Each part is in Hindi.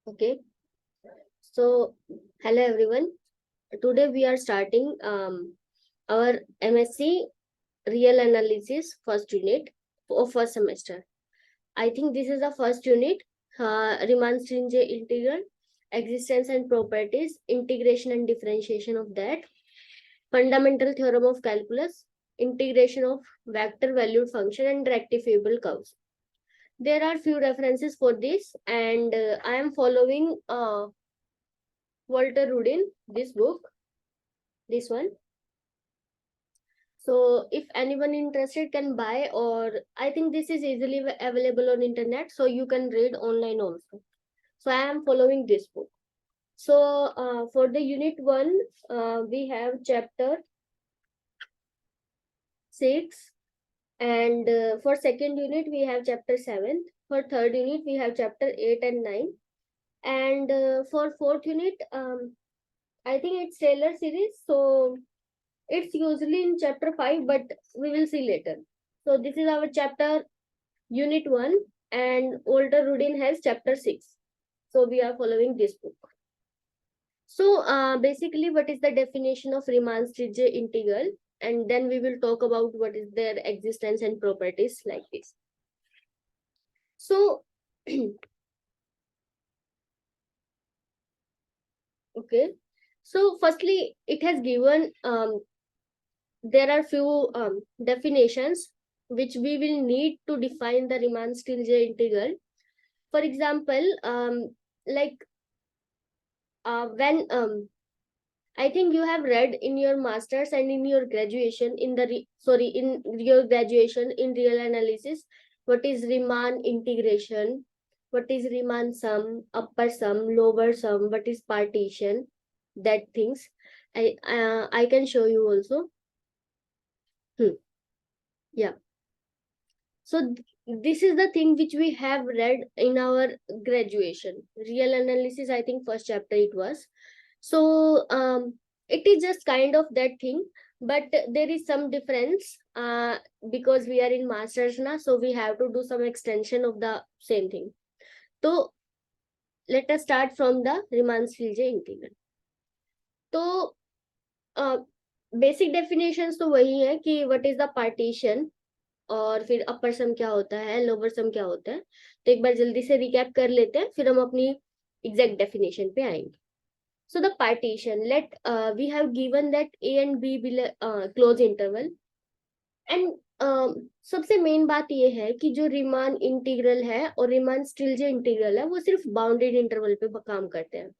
Okay, so hello everyone. Today we are starting our MSc Real Analysis first unit of first semester. I think this is the first unit. Riemann-Stieltje integral, existence and properties, integration and differentiation of that, fundamental theorem of calculus, integration of vector valued function and rectifiable curves. There are few references for this, and I am following Walter Rudin, this book, this one. So if anyone interested can buy, or I think this is easily available on internet, so you can read online also. So I am following this book. So for the unit 1, we have chapter 6, and for second unit we have chapter 7. For third unit we have chapter 8 and 9, and for fourth unit I think it's Taylor series, so it's usually in chapter 5, but we will see later. So this is our chapter unit 1, and Walter Rudin has chapter 6. So we are following this book. So basically, what is the definition of Riemann-Stieltje integral? And then we will talk about what is their existence and properties like this. So, okay. So firstly, it has given there are few definitions which we will need to define the Riemann-Stieltje integral. For example, like when I think you have read in your masters and in your graduation in the in your graduation in real analysis, what is Riemann integration, what is Riemann sum, upper sum, lower sum, what is partition, that things. I can show you also. Yeah. So this is the thing which we have read in our graduation. Real analysis, I think first chapter it was. So it is just kind of that thing, but there is some difference because we are in masters now, so we have to do some extension of the same thing. So let us start from the Riemann-Stieltje integral. तो बेसिक डेफिनेशंस तो वही है कि व्हाट इज द पार्टीशन, और फिर अपर सम क्या होता है, लोअर सम क्या होता है. तो एक बार जल्दी से रिकैप कर लेते हैं, फिर हम अपनी एग्जैक्ट डेफिनेशन पे आएंगे. So the partition, we have given that A and B close interval, and सबसे मेन बात ये है कि जो रीमान इंटीग्रल है और रीमान स्टिल्जे इंटीग्रल है वो सिर्फ बाउंडेड इंटरवल पे काम करते हैं.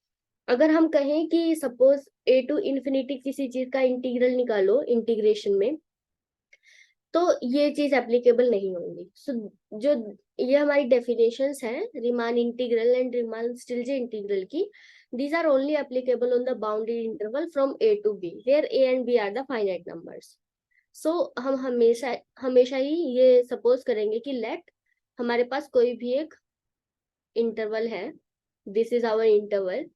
अगर हम कहें कि सपोज ए टू इन्फिनिटी किसी चीज का इंटीग्रल निकालो इंटीग्रेशन में, तो ये चीज एप्लीकेबल नहीं होंगी. सो जो ये हमारी डेफिनेशंस हैं Riemann integral and Riemann Stieltjes integral की, these are only applicable on the bounded interval from a to b where a and b are the finite numbers. So हम हमेशा हमेशा ही ये सपोज करेंगे कि लेट हमारे पास कोई भी एक इंटरवल है, दिस इज आवर इंटरवल,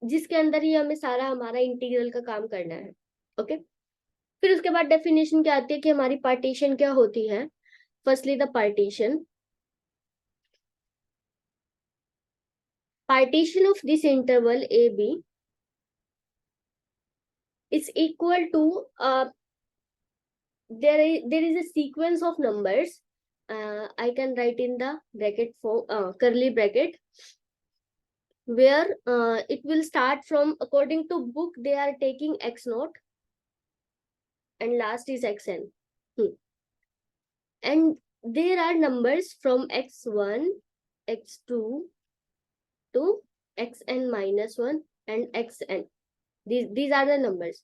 जिसके अंदर ही हमें सारा हमारा इंटीग्रल का काम करना है. ओके फिर उसके बाद डेफिनेशन क्या आती है कि हमारी पार्टीशन क्या होती है. Firstly the partition of this interval AB is equal to there is a sequence of numbers. I can write in the bracket for curly bracket, where it will start from, according to book they are taking x naught and last is xn. And there are numbers from x1, x2 to xn minus 1 and xn. These are the numbers.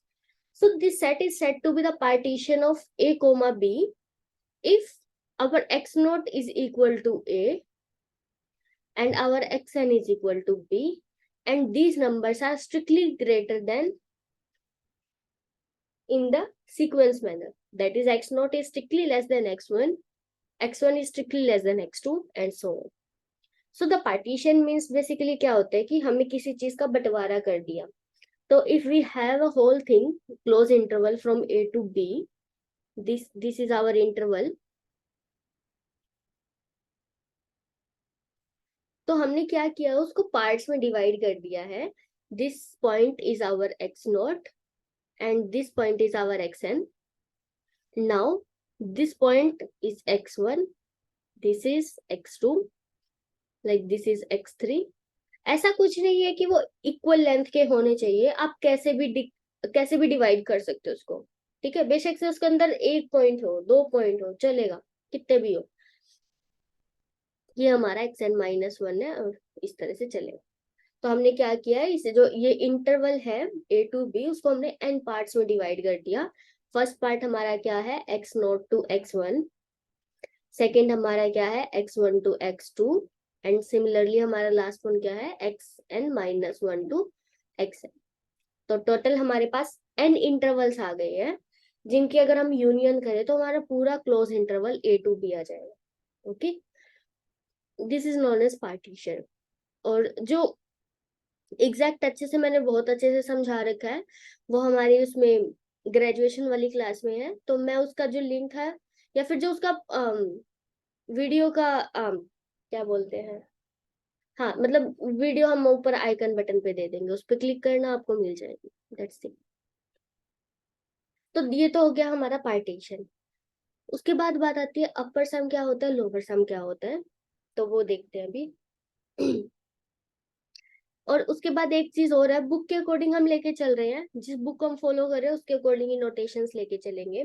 So this set is said to be the partition of A comma B if our x naught is equal to A and our xn is equal to B, and these numbers are strictly greater than in the sequence manner. That is, x naught is strictly less than x1, x1 is strictly less than x2, and so on. So the partition means basically क्या होता है कि हमें किसी चीज का बंटवारा कर दिया. So if we have a whole thing, close interval from A to B, this is our interval. तो हमने क्या किया, उसको पार्ट्स में डिवाइड कर दिया है. This point is our x naught and this point is our x n. Now this point is x1, this is x2, like this is x3. ऐसा कुछ नहीं है कि वो इक्वल लेंथ के होने चाहिए, आप कैसे भी डिवाइड कर सकते हो उसको. ठीक है, बेशक से उसके अंदर एक पॉइंट हो, दो पॉइंट हो, चलेगा, कितने भी हो. ये हमारा xn-1 है और इस तरह से चलेगा. तो हमने क्या किया है, इसे जो ये इंटरवल है a टू b, उसको हमने n पार्ट्स में डिवाइड कर दिया. फर्स्ट पार्ट हमारा क्या है, x0 टू x1. सेकेंड हमारा क्या है, x1 to x2. And similarly हमारा लास्ट वन क्या है, xn-1 टू xn. तो टोटल हमारे पास n इंटरवल्स आ गए हैं, जिनकी अगर हम यूनियन करें तो हमारा पूरा close interval a to b आ जाएगा. Okay, this is known as partition. और जो एग्जैक्ट अच्छे से मैंने बहुत अच्छे से समझा रखा है, वो हमारी उसमें ग्रेजुएशन वाली क्लास में है. तो मैं उसका जो लिंक है, या फिर जो उसका वीडियो का क्या बोलते हैं, हाँ मतलब वीडियो हम ऊपर आइकन बटन पे दे देंगे, उस पर क्लिक करना, आपको मिल जाएगी. That's it. तो ये तो हो गया हमारा पार्टीशन. उसके बाद बात आती है अपर सम क्या होता है, लोअर सम क्या होता है. तो वो देखते हैं अभी. और उसके बाद एक चीज और है, बुक के अकॉर्डिंग हम लेके चल रहे हैं, जिस बुक को हम फॉलो कर रहे हैं उसके अकॉर्डिंग ही नोटेशंस लेके चलेंगे.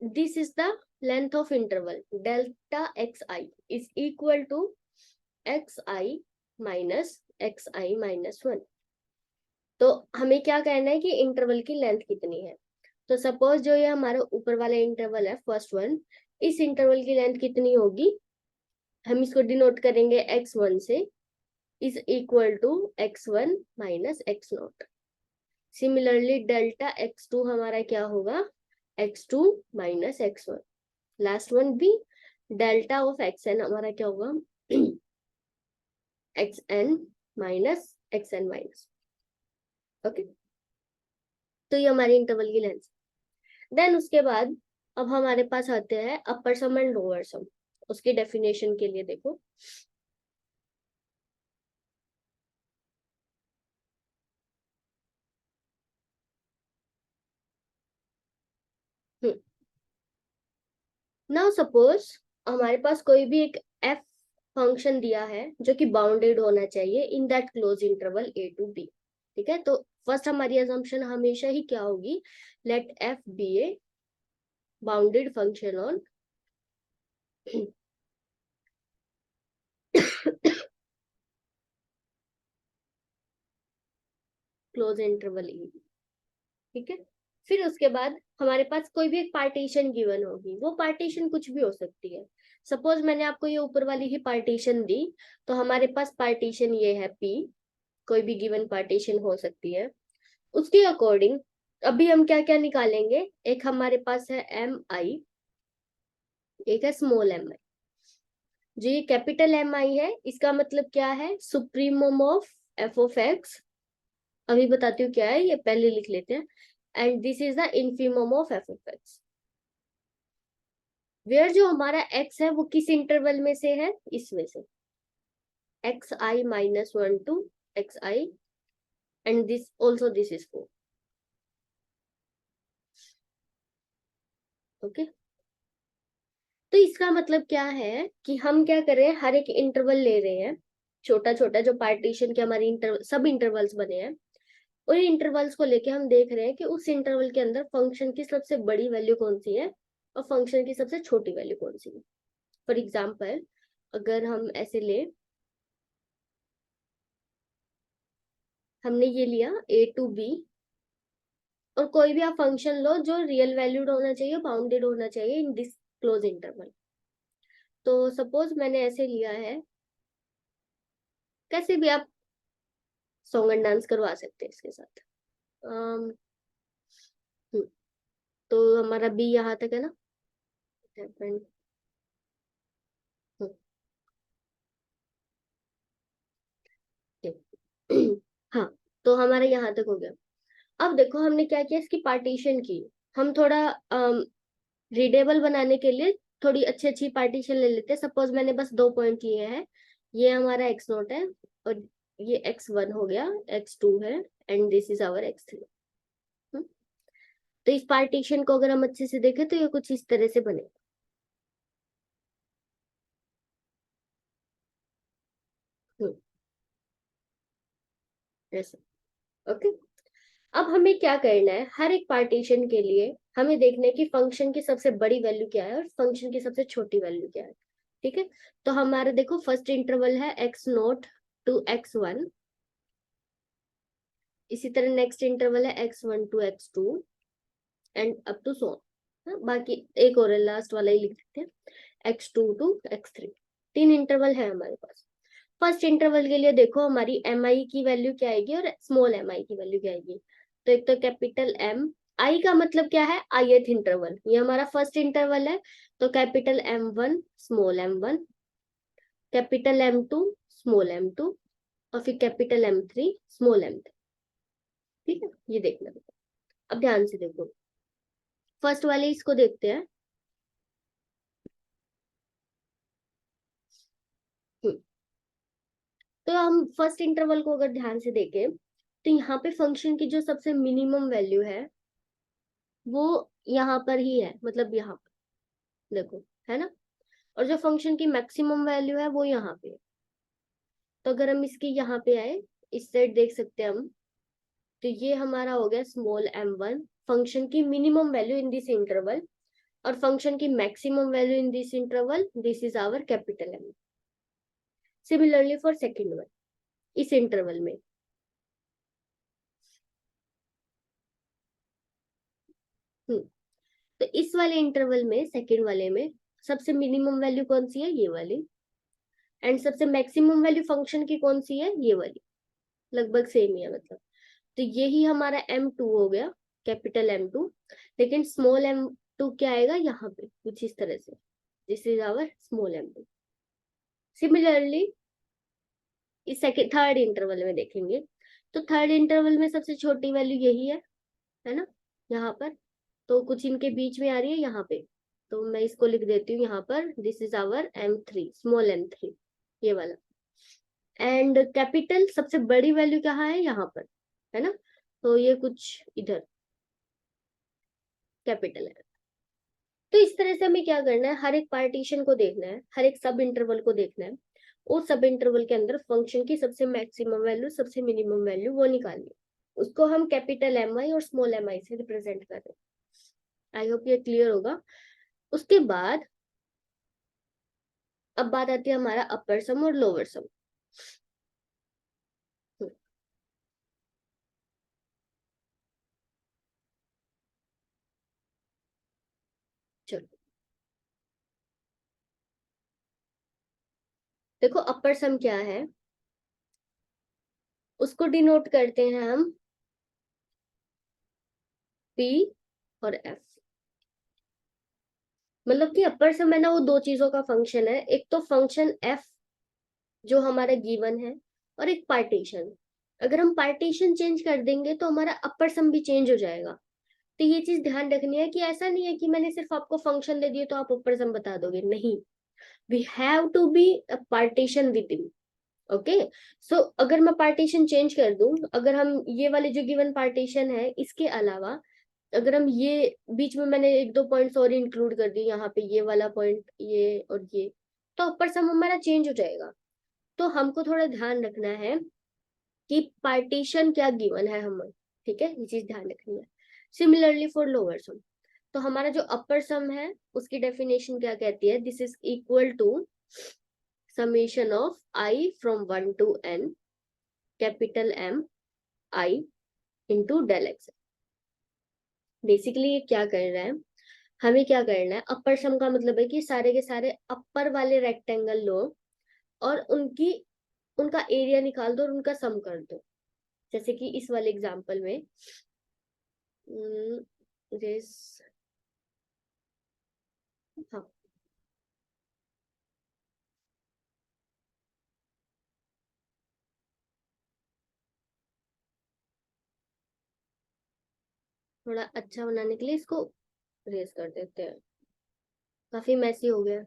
This is the length of interval, delta x i is equal to x i minus 1. तो हमें क्या कहना है कि इंटरवल की लेंथ कितनी है. तो सपोज जो ये हमारा ऊपर वाला इंटरवल है, फर्स्ट वन, इस इंटरवल की लेंथ कितनी होगी, हम इसको डिनोट करेंगे x1 से, is equal to x1 minus x0. Similarly delta x2 हमारा क्या होगा, x2 minus x1. Last one भी डेल्टा ऑफ xn हमारा क्या होगा, xn minus xn minus. Okay, तो ये हमारी इंटरवल की लेंथ. देन उसके बाद अब हमारे पास आते हैं upper some and lower sum. उसकी डेफिनेशन के लिए देखो, नाउ सपोज हमारे पास कोई भी एक f फंक्शन दिया है जो कि बाउंडेड होना चाहिए in that close interval a to b. ठीक है, तो फर्स्ट हमारी अजम्पशन हमेशा ही क्या होगी, let f be a bounded function on close interval A. ठीक है, फिर उसके बाद हमारे पास कोई भी एक पार्टीशन गिवन होगी, वो पार्टीशन कुछ भी हो सकती है. सपोज मैंने आपको ये ऊपर वाली ही पार्टीशन दी, तो हमारे पास पार्टीशन ये है p, कोई भी गिवन पार्टीशन हो सकती है. उसके अकॉर्डिंग अभी हम क्या क्या निकालेंगे, एक हमारे पास है एम आई, एक है स्मॉल एम आई. जो ये कैपिटल एम आई है, इसका मतलब क्या है, supremum of f of x. अभी बताती हूँ क्या है, ये पहले लिख लेते हैं. And this is the infimum of f of x, where जो हमारा x है वो किस इंटरवल में से है, इसमें से xi-1 to xi, and this also this is 4. Okay, तो इसका मतलब क्या है कि हम क्या कर रहे हैं, हर एक इंटरवल ले रहे हैं, छोटा छोटा जो पार्टीशन के हमारे सब इंटरवल्स बने हैं, और इंटरवल्स को लेके हम देख रहे हैं कि उस इंटरवल के अंदर फंक्शन की सबसे बड़ी वैल्यू कौन सी है और फंक्शन की सबसे छोटी वैल्यू कौन सी है. फॉर एग्जाम्पल अगर हम ऐसे ले, हमने ये लिया a टू b, और कोई भी आप फंक्शन लो जो रियल वैल्यूड होना चाहिए, बाउंडेड होना चाहिए इन दिस क्लोज इंटरवल. तो सपोज मैंने ऐसे लिया है, कैसे भी आप सॉन्ग एंड डांस करवा सकते हैं इसके साथ. अम, हम्म, तो हमारा बी यहाँ तक है ना. हम्म, ठीक. हाँ, तो हमारा यहाँ तक हो गया. अब देखो हमने क्या किया, इसकी पार्टीशन की. हम थोड़ा रीडेबल बनाने के लिए थोड़ी अच्छी अच्छी पार्टीशन ले लेते हैं। सपोज मैंने बस 2 पॉइंट लिए हैं, ये हमारा x0 है और ये x1 हो गया, x2 है and this is our x3। तो इस पार्टीशन को अगर हम अच्छे से देखें तो ये कुछ इस तरह से बने। ऐसा। ओके। अब हमें क्या करना है, हर एक पार्टीशन के लिए हमें देखना है कि फंक्शन की सबसे बड़ी वैल्यू क्या है और फंक्शन की सबसे छोटी वैल्यू क्या है। ठीक है। तो हमारा देखो फर्स्ट इंटरवल है x0 टू x1, इसी तरह नेक्स्ट इंटरवल है x1 to x2 and up to so on. बाकी एक और लास्ट वाला ही लिख देते हैं, x2 टू x3। 3 इंटरवल है हमारे पास। फर्स्ट इंटरवल के लिए देखो हमारी एम आई की वैल्यू क्या आएगी और स्मॉल एम आई की वैल्यू क्या आएगी। तो एक तो कैपिटल एम आई का मतलब क्या है, आईएथ इंटरवल, ये हमारा फर्स्ट इंटरवल है। तो capital M1 small m1, capital M2 small m2 और फिर कैपिटल M3 स्मॉल m3। ठीक है, ये देखना। अब ध्यान से देखो, फर्स्ट वाले इसको देखते हैं। हम्म, तो हम फर्स्ट इंटरवल को अगर ध्यान से देखें तो यहाँ पे फंक्शन की जो सबसे मिनिमम वैल्यू है वो यहाँ पर ही है, मतलब यहाँ पर देखो, है ना। और जो फंक्शन की मैक्सिमम वैल्यू है वो यहाँ पे है। तो अगर हम इसके यहाँ पे आए, इस साइड देख सकते हैं हम, तो ये हमारा हो गया स्मॉल m1, फंक्शन की minimum value in this interval, और फंक्शन की maximum value in this interval, this is our capital M। Similarly for second one, इस इंटरवल में। हम्म तो इस वाले इंटरवल में, सेकेंड वाले में सबसे मिनिमम वैल्यू कौन सी है, ये वाली। एंड सबसे मैक्सिमम वैल्यू फंक्शन की कौन सी है, ये वाली। लगभग सेम ही है मतलब। तो यही हमारा M2 हो गया, कैपिटल M2। लेकिन स्मॉल M2 क्या आएगा यहाँ पे कुछ इस तरह से, this is our small M2। Similarly इस सेकेंड थर्ड इंटरवल में देखेंगे, तो थर्ड इंटरवल में सबसे छोटी वैल्यू यही है ना, यहाँ पर। तो कुछ इनके बीच में आ रही है यहाँ पे, तो मैं इसको लिख देती हूँ यहाँ पर, this is our M3 small M3, ये वाला। एंड कैपिटल सबसे बड़ी वैल्यू कहाँ है, यहाँ पर, है ना। तो ये कुछ इधर कैपिटल है। तो इस तरह से हमें क्या करना है, हर एक पार्टीशन को देखना है, हर एक सब इंटरवल को देखना है, उस सब इंटरवल के अंदर फंक्शन की सबसे मैक्सिमम वैल्यू, सबसे मिनिमम वैल्यू वो निकालनी है। उसको हम कैपिटल MI और स्मॉल MI से रिप्रेजेंट कर रहे हैं। आई होप ये क्लियर होगा। उसके बाद अब बात आती है हमारा अपर सम और लोअर सम। चलो देखो, अपर सम क्या है, उसको डिनोट करते हैं हम P और F। मतलब कि अपर सम है ना, वो दो चीजों का फंक्शन है, एक तो फंक्शन F जो हमारा गिवन है, और एक पार्टीशन। अगर हम पार्टीशन चेंज कर देंगे तो हमारा अपर सम भी चेंज हो जाएगा। तो ये चीज ध्यान रखनी है कि ऐसा नहीं है कि मैंने सिर्फ आपको फंक्शन दे दिए तो आप अपर सम बता दोगे, नहीं। We have to be a partition within. Okay. So अगर मैं पार्टीशन चेंज कर दूं, अगर हम ये वाले जो गिवन पार्टीशन है इसके अलावा अगर हम ये बीच में मैंने एक दो पॉइंट्स और इंक्लूड कर दिए, यहाँ पे ये वाला पॉइंट, ये और ये, तो अपर सम हमारा चेंज हो जाएगा। तो हमको थोड़ा ध्यान रखना है कि पार्टीशन क्या गिवन है हमें। ठीक है, ये चीज ध्यान रखनी है। सिमिलरली फॉर लोअर सम, तो हमारा जो अपर सम है उसकी डेफिनेशन क्या कहती है, this is equal to summation of I from 1 to n capital M I into del x. Basically ये क्या कर रहा है, हमें क्या करना है, अपर सम का मतलब है कि सारे के सारे अपर वाले रेक्टेंगल लो और उनका एरिया निकाल दो और उनका सम कर दो। जैसे कि इस वाले एग्जांपल में दिस, हाँ, थोड़ा अच्छा बनाने के लिए इसको रेस कर देते हैं। काफी मैसी हो गया।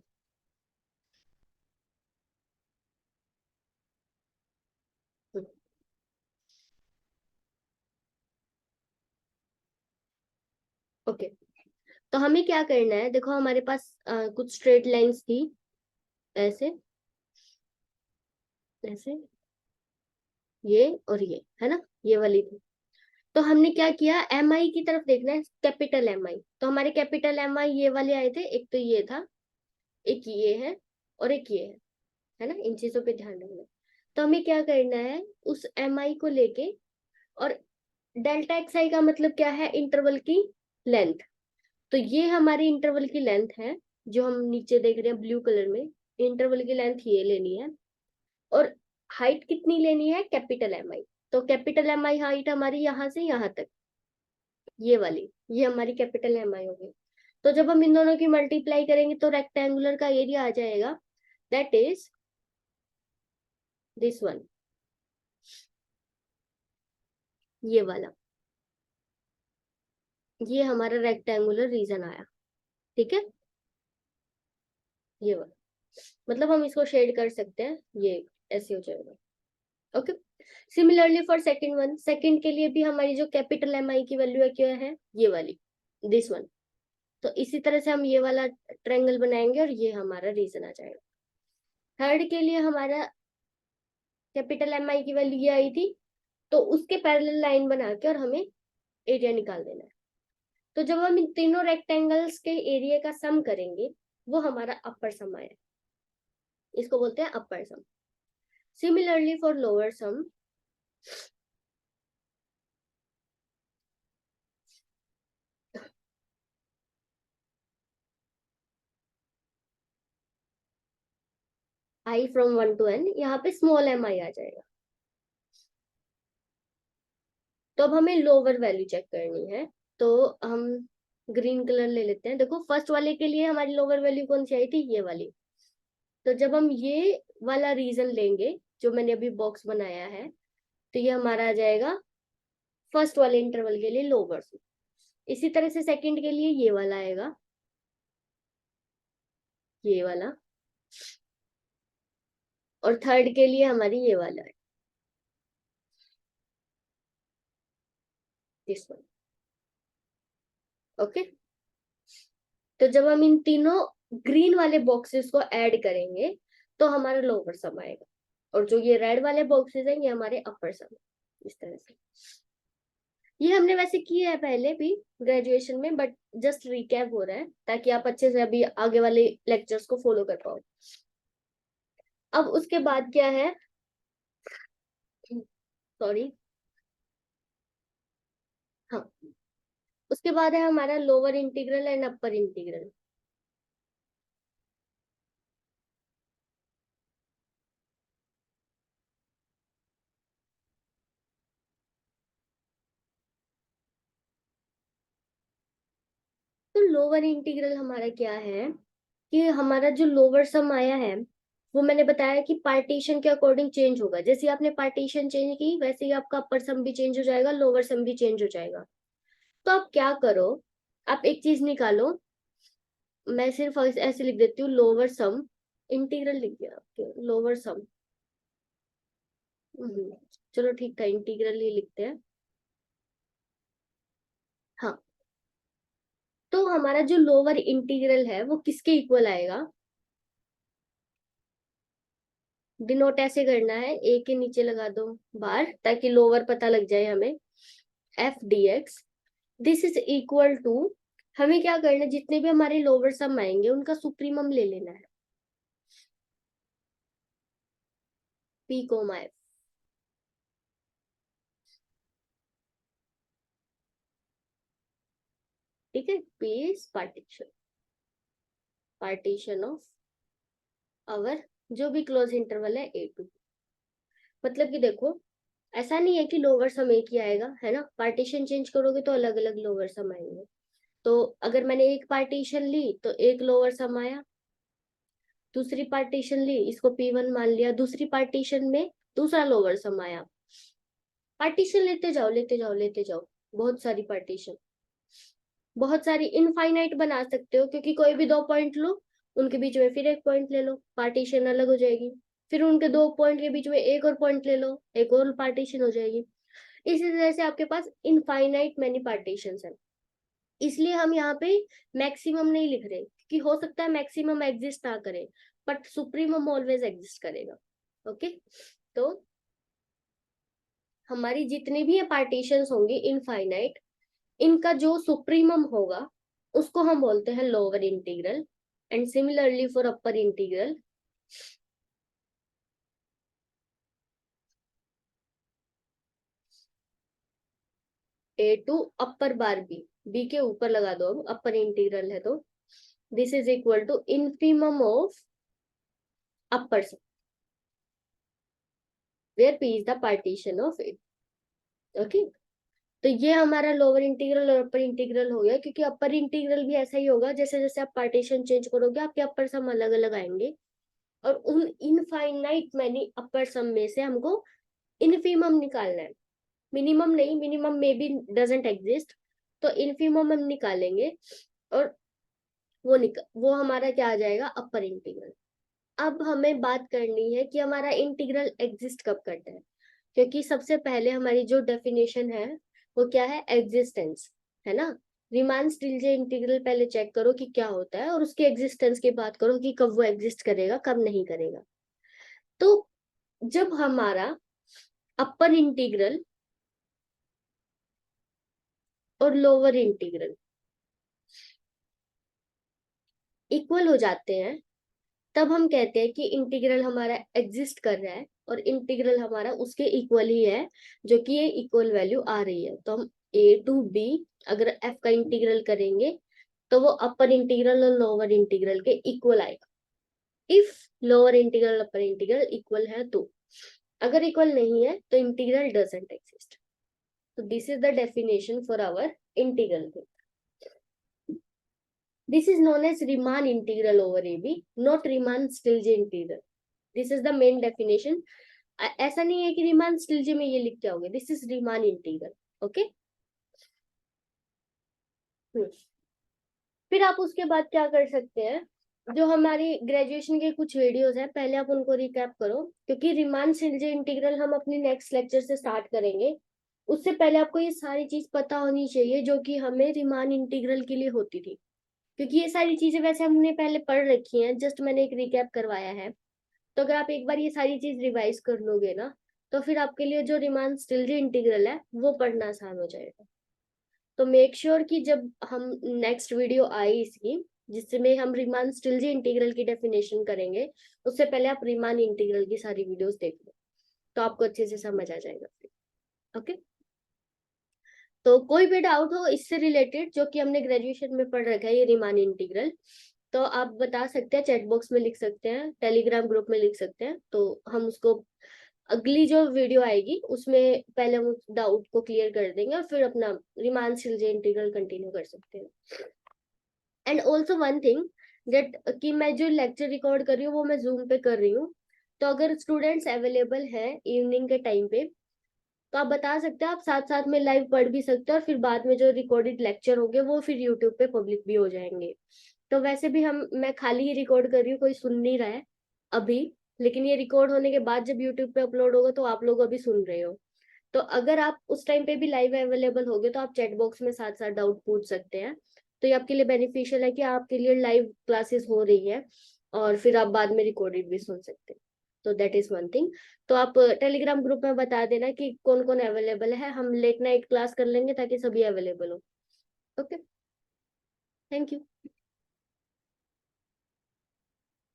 ओके, तो हमें क्या करना है, देखो हमारे पास कुछ स्ट्रेट लाइंस थी, ऐसे ऐसे, ये और ये है ना, ये वाली थी। तो हमने क्या किया, एम आई की तरफ देखना है, कैपिटल एम आई। तो हमारे कैपिटल एम आई ये वाले आए थे, एक तो ये था, एक ये है, और एक ये है ना, इन चीजों पे ध्यान रखना। तो हमें क्या करना है, उस एम आई को लेके, और डेल्टा एक्स आई का मतलब क्या है, इंटरवल की लेंथ। तो ये हमारी इंटरवल की लेंथ है, जो हम नीचे देख रहे हैं ब्लू कलर में, इंटरवल की लेंथ ये लेनी है। और हाइट कितनी लेनी है, कैपिटल एम आई। तो कैपिटल एम आई हाइट हमारी यहाँ से यहाँ तक, ये वाली, ये हमारी कैपिटल एम आई होगी। तो जब हम इन दोनों की मल्टीप्लाई करेंगे तो रेक्टेंगुलर का एरिया आ जाएगा, दैट इज दिस वन, ये वाला, ये हमारा रेक्टेंगुलर रीजन आया। ठीक है, ये वाला, मतलब हम इसको शेड कर सकते हैं, ये ऐसे हो जाएगा। Okay, similarly for second one, second के लिए भी हमारी जो कैपिटल एम आई की वैल्यू है क्या है, ये वाली, दिस वन। तो इसी तरह से हम ये वाला ट्रायंगल बनाएंगे और ये हमारा रीजन आ जाएगा। थर्ड के लिए हमारा कैपिटल एम आई की वैल्यू ये आई थी, तो उसके पैरेलल लाइन बना के और हमें एरिया निकाल देना है। तो जब हम इन तीनों रेक्टेंगल्स के एरिया का सम करेंगे, वो हमारा अपर सम आया, इसको बोलते हैं upper sum. Similarly for lower sum, I from 1 to n, यहाँ पे स्मॉल एम आई आ जाएगा। तो अब हमें लोअर वैल्यू चेक करनी है, तो हम ग्रीन कलर ले लेते हैं। देखो फर्स्ट वाले के लिए हमारी लोअर वैल्यू कौन सी आई थी, ये वाली। तो जब हम ये वाला रीजन लेंगे, जो मैंने अभी बॉक्स बनाया है, तो ये हमारा आ जाएगा फर्स्ट वाले इंटरवल के लिए लोअर। इसी तरह से सेकंड के लिए ये वाला आएगा, ये वाला, और थर्ड के लिए हमारी ये वाला है, दिस वन। ओके, तो जब हम इन तीनों ग्रीन वाले बॉक्सेस को ऐड करेंगे, तो हमारा लोअर सम आएगा, और जो ये रेड वाले बॉक्सेस हैं, ये हमारे अपर सम है, इस तरह से। ये हमने वैसे किया है पहले भी ग्रेजुएशन में, बट जस्ट रिकैप हो रहा है ताकि आप अच्छे से अभी आगे वाले लेक्चर्स को फॉलो कर पाओ। अब उसके बाद क्या है, सॉरी, हाँ, उसके बाद है हमारा lower integral and upper integral. तो लोअर इंटीग्रल हमारा क्या है, कि हमारा जो लोअर सम आया है, वो मैंने बताया कि पार्टीशन के अकॉर्डिंग चेंज होगा। जैसे आपने पार्टीशन चेंज की, वैसे ही आपका अपर सम भी चेंज हो जाएगा, लोअर सम भी चेंज हो जाएगा। तो आप क्या करो, आप एक चीज निकालो, मैं सिर्फ ऐसे लिख देती हूँ, लोअर सम इंटीग्रल लिख दिया, लोअर सम, चलो ठीक था, इंटीग्रल ही लिखते हैं। हाँ, तो हमारा जो लोअर इंटीग्रल है वो किसके इक्वल आएगा, डिनोट ऐसे करना है, ए के नीचे लगा दो बार, ताकि लोअर पता लग जाए हमें, f d x, this is equal to, हमें क्या करना है, जितने भी हमारे लोअर सम आएंगे उनका सुप्रीमम ले लेना है, पी कोमा एफ। ठीक है, P is partition, partition of our जो भी क्लोज इंटरवल है ए टू। मतलब कि देखो, ऐसा नहीं है कि लोअर सम एक ही आएगा, है ना, पार्टीशन चेंज करोगे तो अलग अलग लोअर सम आएंगे। तो अगर मैंने एक पार्टीशन ली तो एक लोअर सम आया, दूसरी पार्टीशन ली, इसको P1 मान लिया, दूसरी पार्टीशन में दूसरा लोअर सम आया। पार्टीशन लेते जाओ लेते जाओ लेते जाओ, बहुत सारी पार्टीशन। बहुत सारी इनफाइनाइट बना सकते हो, क्योंकि कोई भी 2 पॉइंट लो, उनके बीच में फिर एक पॉइंट ले लो, पार्टीशन अलग हो जाएगी। फिर उनके 2 पॉइंट के बीच में एक और पॉइंट ले लो, एक और पार्टीशन हो जाएगी। इसी तरह से आपके पास इनफाइनाइट मैनी पार्टीशन है। इसलिए हम यहाँ पे मैक्सिमम नहीं लिख रहे, क्योंकि हो सकता है मैक्सिमम एग्जिस्ट ना करे, बट सुप्रीमम ऑलवेज एग्जिस्ट करेगा। ओके, तो हमारी जितनी भी ये पार्टीशंस होंगी इनफाइनाइट, इनका जो सुप्रीमम होगा उसको हम बोलते हैं lower integral. And similarly for upper integral, a to upper bar b, b के ऊपर लगा दो, अब अपर इंटीग्रल है तो this is equal to infimum of upper sum, where p is the partition of it. Okay, तो ये हमारा लोअर इंटीग्रल और अपर इंटीग्रल हो गया, क्योंकि अपर इंटीग्रल भी ऐसा ही होगा, जैसे जैसे आप पार्टीशन चेंज करोगे आपके अपर सम अलग अलग आएंगे, और उन इनफाइनाइट मैनी अपर सम में से हमको इनफीमम निकालना है। मिनिमम नहीं, मिनिमम में भी डजेंट एग्जिस्ट, तो इनफीमम हम निकालेंगे, और वो हमारा क्या आ जाएगा, अपर इंटीग्रल। अब हमें बात करनी है कि हमारा इंटीग्रल एग्जिस्ट कब करता है, क्योंकि सबसे पहले हमारी जो डेफिनेशन है वो क्या है, एग्जिस्टेंस, है ना। रीमान स्टिल्जे इंटीग्रल पहले चेक करो कि क्या होता है, और उसके एग्जिस्टेंस की बात करो कि कब वो एग्जिस्ट करेगा कब नहीं करेगा। तो जब हमारा अपर इंटीग्रल और लोअर इंटीग्रल इक्वल हो जाते हैं, तब हम कहते हैं कि इंटीग्रल हमारा एग्जिस्ट कर रहा है, और इंटीग्रल हमारा उसके इक्वल ही है, जो कि ये इक्वल वैल्यू आ रही है। तो हम ए टू बी अगर एफ का इंटीग्रल करेंगे तो वो अपर इंटीग्रल और लोअर इंटीग्रल के इक्वल आएगा, if lower integral upper integral equal है तो। अगर इक्वल नहीं है तो इंटीग्रल डजंट एग्जिस्ट। तो this is the definition for our integral. This is known as Riemann integral over AB, not Riemann-Stieltje integral. This is the main definition. ऐसा नहीं है कि रीमान स्टिल्जे में ये लिख के आओगे, this is Riemann integral. Okay, फिर आप उसके बाद क्या कर सकते हैं, जो हमारी ग्रेजुएशन के कुछ वीडियोस हैं पहले आप उनको रिकैप करो, क्योंकि रीमान स्टिल्जे इंटीग्रल हम अपनी नेक्स्ट लेक्चर से स्टार्ट करेंगे। उससे पहले आपको ये सारी चीज पता होनी चाहिए जो कि हमें रीमान इंटीग्रल के लिए होती थी, क्योंकि ये सारी चीजें वैसे हमने पहले पढ़ रखी हैं, जस्ट मैंने एक रिकैप करवाया है। तो अगर आप एक बार ये सारी चीज रिवाइज कर लोगे ना, तो फिर आपके लिए जो रीमान स्टिल्जे इंटीग्रल है वो पढ़ना आसान हो जाएगा। तो मेक श्योर कि जब हम नेक्स्ट वीडियो आए इसकी, जिसमें हम रीमान स्टिल्जे इंटीग्रल की डेफिनेशन करेंगे, उससे पहले आप रीमान इंटीग्रल की सारी वीडियोस देख लो, तो आपको अच्छे से समझ आ जाएगा फिर। ओके, तो कोई भी डाउट हो इससे रिलेटेड जो कि हमने ग्रेजुएशन में पढ़ रखा है ये रीमान इंटीग्रल, तो आप बता सकते हैं, चैट बॉक्स में लिख सकते हैं, टेलीग्राम ग्रुप में लिख सकते हैं, तो हम उसको अगली जो वीडियो आएगी उसमें पहले हम उस डाउट को क्लियर कर देंगे, और फिर अपना रीमान स्टिल्जे इंटीग्रल कंटिन्यू कर सकते हैं। And also one thing that, कि मैं जो लेक्चर रिकॉर्ड कर रही हूँ वो मैं जूम पे कर रही हूँ, तो अगर स्टूडेंट्स अवेलेबल हैं इवनिंग के टाइम पे, तो आप बता सकते हैं, आप साथ साथ में लाइव पढ़ भी सकते हैं, और फिर बाद में जो रिकॉर्डेड लेक्चर होंगे वो फिर यूट्यूब पे पब्लिक भी हो जाएंगे। तो वैसे भी मैं खाली ही रिकॉर्ड कर रही हूँ, कोई सुन नहीं रहा है अभी, लेकिन ये रिकॉर्ड होने के बाद जब यूट्यूब पे अपलोड होगा तो आप लोग अभी सुन रहे हो। तो अगर आप उस टाइम पे भी लाइव अवेलेबल होगे तो आप चैट बॉक्स में साथ साथ डाउट पूछ सकते हैं, तो ये आपके लिए बेनिफिशियल है कि आपके लिए लाइव क्लासेस हो रही है, और फिर आप बाद में रिकॉर्डेड भी सुन सकते हैं। तो दैट इज वन थिंग। तो आप टेलीग्राम ग्रुप में बता देना कि कौन कौन अवेलेबल है, हम लेट नाइट क्लास कर लेंगे ताकि सभी अवेलेबल हो। Okay, thank you.